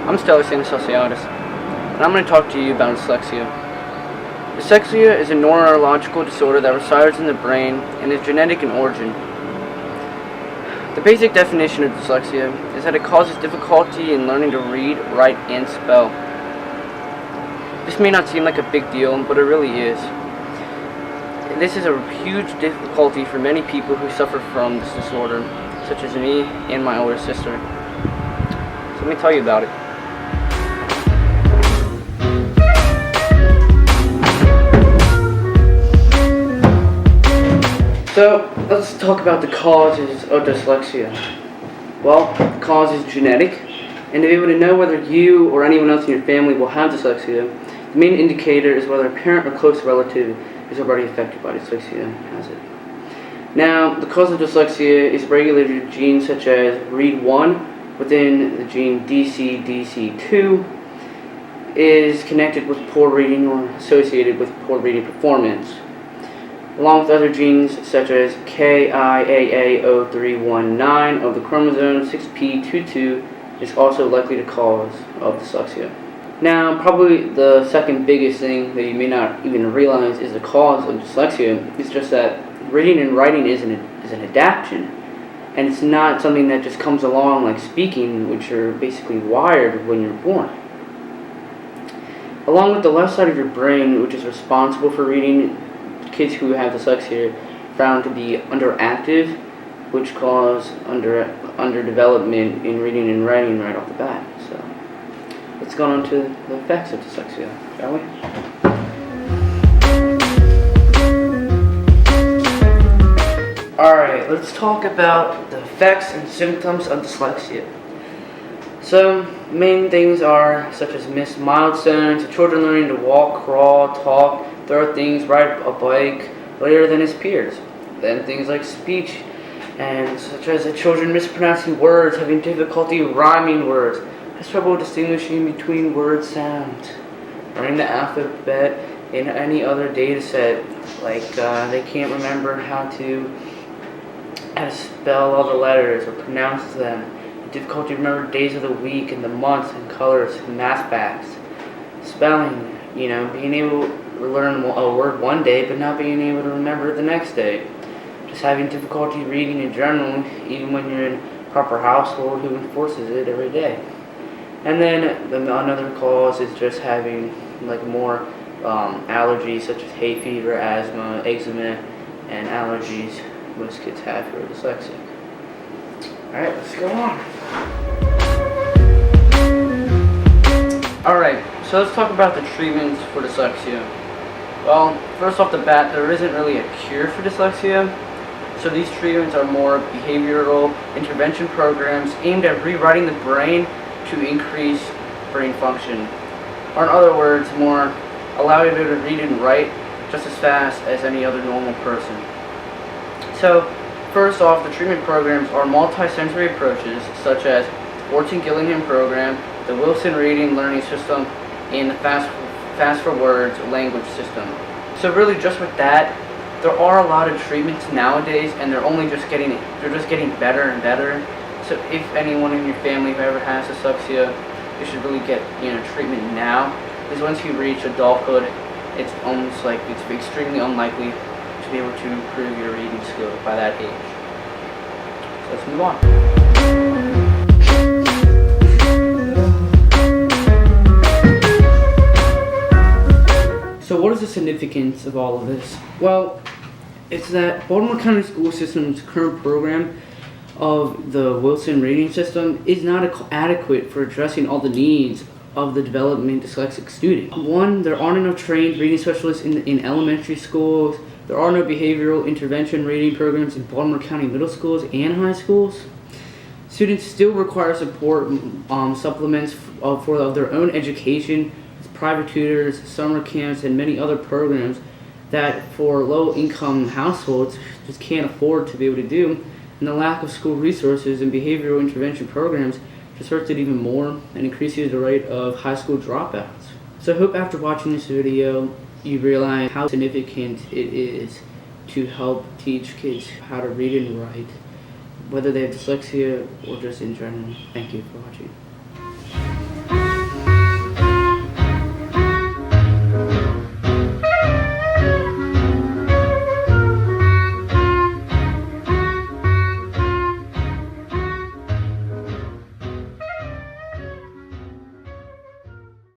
I'm Dyslexia, and I'm going to talk to you about dyslexia. Dyslexia is a neurological disorder that resides in the brain and is genetic in origin. The basic definition of dyslexia is that it causes difficulty in learning to read, write, and spell. This may not seem like a big deal, but it really is. This is a huge difficulty for many people who suffer from this disorder, such as me and my older sister. So let me tell you about it. So let's talk about the causes of dyslexia. Well, the cause is genetic, and to be able to know whether you or anyone else in your family will have dyslexia, the main indicator is whether a parent or close relative is already affected by dyslexia and has it. Now, the cause of dyslexia is regulated in genes such as READ1 within the gene DCDC2 is connected with poor reading or associated with poor reading performance, along with other genes such as KIAA0319 of the chromosome 6p22 is also likely to cause of dyslexia. Now, probably the second biggest thing that you may not even realize is the cause of dyslexia is just that reading and writing is an adaptation, and it's not something that just comes along like speaking, which are basically wired when you're born. Along with the left side of your brain, which is responsible for reading, kids who have dyslexia found to be underactive, which cause underdevelopment in reading and writing right off the bat. So let's go on to the effects of dyslexia, shall we? Alright, let's talk about the effects and symptoms of dyslexia. So, main things are such as missed milestones, children learning to walk, crawl, talk, throw things, ride a bike later than his peers. Then things like speech, and such as the children mispronouncing words, having difficulty rhyming words, has trouble distinguishing between word sounds, learning the alphabet in any other data set, like they can't remember how to spell all the letters or pronounce them, difficulty remembering days of the week and the months and colors and math facts, spelling, being able to learn a word one day but not being able to remember it the next day, just having difficulty reading in general even when you're in a proper household who enforces it every day. And then another cause is just having more allergies such as hay fever, asthma, eczema, and allergies most kids have who are dyslexic. Alright, let's go on. Alright, so let's talk about the treatments for dyslexia. Well, first off the bat, there isn't really a cure for dyslexia, so these treatments are more behavioral intervention programs aimed at rewriting the brain to increase brain function. Or in other words, more allow you to read and write just as fast as any other normal person. So, first off, the treatment programs are multi-sensory approaches such as Orton-Gillingham program, the Wilson Reading Learning System, and the Fast for Words language system. So really just with that, there are a lot of treatments nowadays, and they're just getting better and better. So if anyone in your family who ever has dyslexia, you should really get treatment now, because once you reach adulthood, it's extremely unlikely to be able to improve your reading skills by that age. So let's move on. So what is the significance of all of this? Well, it's that Baltimore County School System's current program of the Wilson Reading System is not adequate for addressing all the needs of the development dyslexic student. One, there aren't enough trained reading specialists in elementary schools. There are no behavioral intervention reading programs in Baltimore County middle schools and high schools. Students still require support supplements for their own education, private tutors, summer camps, and many other programs that for low-income households just can't afford to be able to do. And the lack of school resources and behavioral intervention programs just hurts it even more and increases the rate of high school dropouts. So I hope after watching this video, you realize how significant it is to help teach kids how to read and write, whether they have dyslexia or just in general. Thank you for watching.